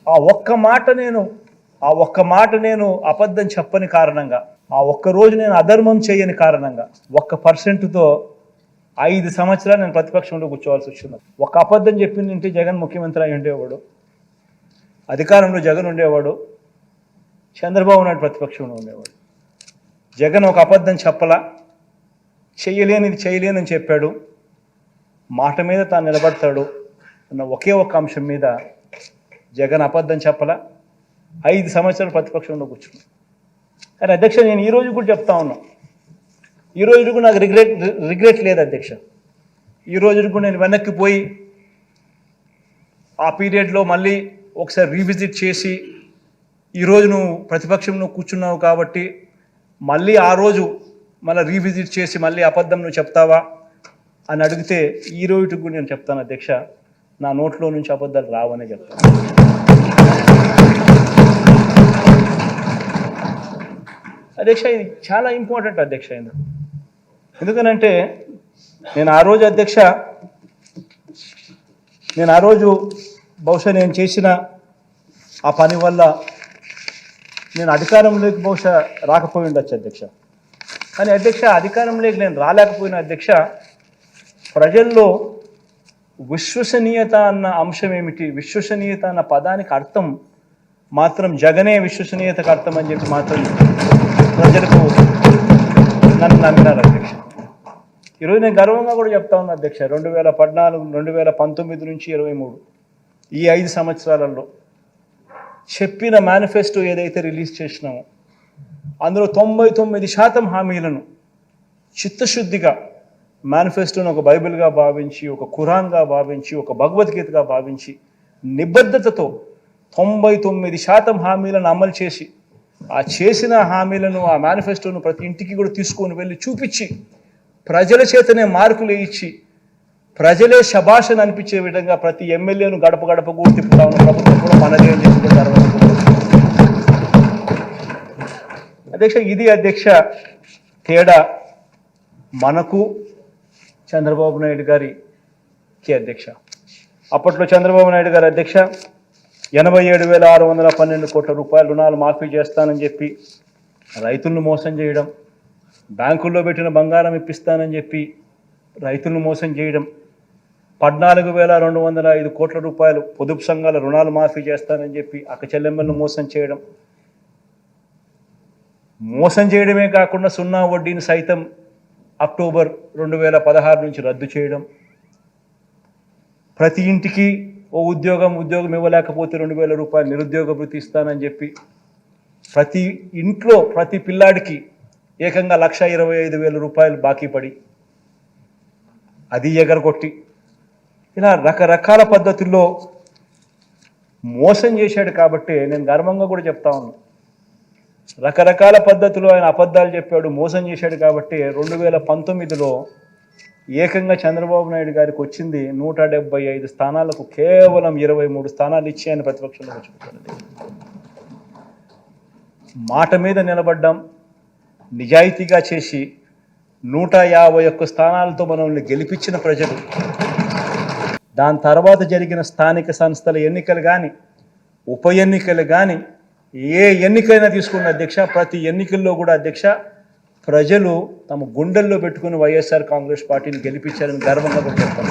ఆ ఒక్క మాట నేను అబద్ధం చెప్పని కారణంగా, ఆ ఒక్క రోజు నేను అధర్మం చేయని కారణంగా 1%తో 5 సంవత్సరాలు నేను ప్రతిపక్షంలో కూర్చోవాల్సి వచ్చింది. ఒక అబద్ధం చెప్పిందంటే జగన్ ముఖ్యమంత్రి అయి ఉండేవాడు, అధికారంలో జగన్ ఉండేవాడు, చంద్రబాబు నాయుడు ప్రతిపక్షంలో ఉండేవాడు. జగన్ ఒక అబద్ధం చెప్పలా, చేయలేనని చెప్పాడు, మాట మీద తాను నిలబడతాడు అన్న ఒకే ఒక్క అంశం మీద జగన్ అబద్ధం చెప్పలా, 5 సంవత్సరాలు ప్రతిపక్షంలో కూర్చున్నాను. కానీ అధ్యక్ష, నేను ఈ రోజు కూడా చెప్తా ఉన్నా, ఈ రోజు కూడా నాకు రిగ్రెట్ లేదు అధ్యక్ష. ఈ రోజు కూడా నేను వెనక్కి పోయి ఆ పీరియడ్లో మళ్ళీ ఒకసారి రీవిజిట్ చేసి, ఈరోజు నువ్వు ప్రతిపక్షంలో కూర్చున్నావు కాబట్టి మళ్ళీ ఆ రోజు మళ్ళీ రీవిజిట్ చేసి మళ్ళీ అబద్ధం నువ్వు చెప్తావా అని అడిగితే ఈ రోజుకి కూడా నేను చెప్తాను అధ్యక్ష, నా నోట్లో నుంచి అబద్ధాలు రావనే చెప్తాను. అధ్యక్ష, ఇది చాలా ఇంపార్టెంట్ అధ్యక్ష. ఎందుకనంటే నేను ఆ రోజు బహుశా నేను చేసిన ఆ పని వల్ల నేను అధికారంలోకి బహుశా రాకపోయి ఉండొచ్చు అధ్యక్ష. కానీ అధ్యక్ష, అధికారంలోకి నేను రాలేకపోయిన అధ్యక్ష, ప్రజల్లో విశ్వసనీయత అన్న అంశం ఏమిటి, విశ్వసనీయత అన్న పదానికి అర్థం మాత్రం జగనే విశ్వసనీయతకు అర్థం అని చెప్పి మాత్రం ప్రజలకు నన్ను నమ్మినారు అధ్యక్ష. ఈరోజు నేను గర్వంగా కూడా చెప్తా ఉన్నా అధ్యక్ష, 2014, 2019 నుంచి 23 ఈ 5 సంవత్సరాలలో చెప్పిన మేనిఫెస్టో ఏదైతే రిలీజ్ చేసినామో అందులో 99% హామీలను చిత్తశుద్ధిగా మేనిఫెస్టోను ఒక బైబిల్గా భావించి, ఒక ఖురాన్గా భావించి, ఒక భగవద్గీతగా భావించి నిబద్ధతతో 99% హామీలను అమలు చేసి, ఆ చేసిన హామీలను, ఆ మేనిఫెస్టోను ప్రతి ఇంటికి కూడా తీసుకొని వెళ్ళి చూపించి, ప్రజల చేతనే మార్కులు ఇచ్చి, ప్రజలే శభాషను అనిపించే విధంగా ప్రతి ఎమ్మెల్యేను గడప గడప కూడా తిప్పుతా ఉన్న ప్రభుత్వం కూడా మనదే అని చెప్పుకుంటారు అధ్యక్ష. ఇది అధ్యక్ష తేడా మనకు చంద్రబాబు నాయుడు గారికి అధ్యక్ష. అప్పట్లో చంద్రబాబు నాయుడు గారు అధ్యక్ష 87,612 కోట్ల రూపాయల రుణాలు మాఫీ చేస్తానని చెప్పి రైతులను మోసం చేయడం, బ్యాంకుల్లో పెట్టిన బంగారం ఇప్పిస్తానని చెప్పి రైతులను మోసం చేయడం, 14,205 కోట్ల రూపాయలు పొదుపు సంఘాల రుణాలు మాఫీ చేస్తానని చెప్పి అక్క చెల్లెమ్మలను మోసం చేయడమే కాకుండా సున్నా వడ్డీని సైతం అక్టోబర్ 2016 నుంచి రద్దు చేయడం, ప్రతి ఇంటికి ఓ ఉద్యోగం ఇవ్వలేకపోతే 2,000 రూపాయలు నిరుద్యోగ భృతి ఇస్తానని చెప్పి ప్రతి ఇంట్లో ప్రతి పిల్లాడికి ఏకంగా 1,25,000 రూపాయలు బాకీ పడి అది ఎగరగొట్టి, ఇలా రకరకాల పద్ధతుల్లో మోసం చేశాడు. కాబట్టి నేను గర్వంగా కూడా చెప్తా ఉన్నాను, రకరకాల పద్ధతుల్లో ఆయన అబద్ధాలు చెప్పాడు, మోసం చేశాడు. కాబట్టి 2019లో ఏకంగా చంద్రబాబు నాయుడు గారికి వచ్చింది 175 స్థానాలకు కేవలం 23 స్థానాలు ఇచ్చి ఆయన ప్రతిపక్షంలో వచ్చుకుంటాడు. మాట మీద నిలబడ్డాం, నిజాయితీగా చేసి 151 స్థానాలతో మనల్ని గెలిపించిన ప్రజలు. దాని తర్వాత జరిగిన స్థానిక సంస్థల ఎన్నికలు కానీ, ఉప ఎన్నికలు కానీ, ఏ ఎన్నికైనా తీసుకున్న అధ్యక్ష, ప్రతి ఎన్నికల్లో కూడా అధ్యక్ష ప్రజలు తమ గుండెల్లో పెట్టుకుని వైఎస్ఆర్ కాంగ్రెస్ పార్టీని గెలిపించారని గర్వంగా కూడా చెప్తాను.